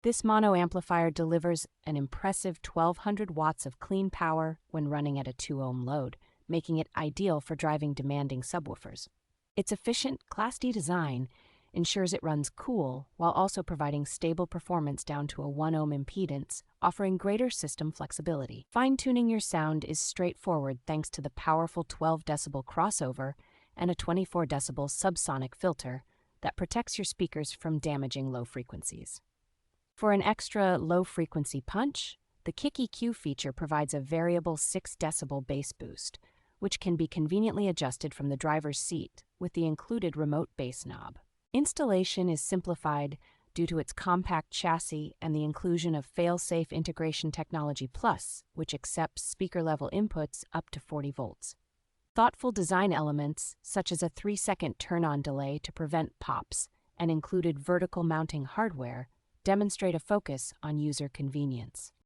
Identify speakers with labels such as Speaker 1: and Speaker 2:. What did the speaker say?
Speaker 1: This mono amplifier delivers an impressive 1200 watts of clean power when running at a 2-ohm load, making it ideal for driving demanding subwoofers. Its efficient Class D design ensures it runs cool while also providing stable performance down to a 1-ohm impedance, offering greater system flexibility. Fine-tuning your sound is straightforward thanks to the powerful 12-decibel crossover and a 24-decibel subsonic filter that protects your speakers from damaging low frequencies. For an extra low-frequency punch, the KickEQ feature provides a variable 6-decibel bass boost, which can be conveniently adjusted from the driver's seat with the included remote bass knob. Installation is simplified due to its compact chassis and the inclusion of fail-safe integration technology plus, which accepts speaker-level inputs up to 40 volts. Thoughtful design elements, such as a 3-second turn-on delay to prevent pops and included vertical mounting hardware, demonstrate a focus on user convenience.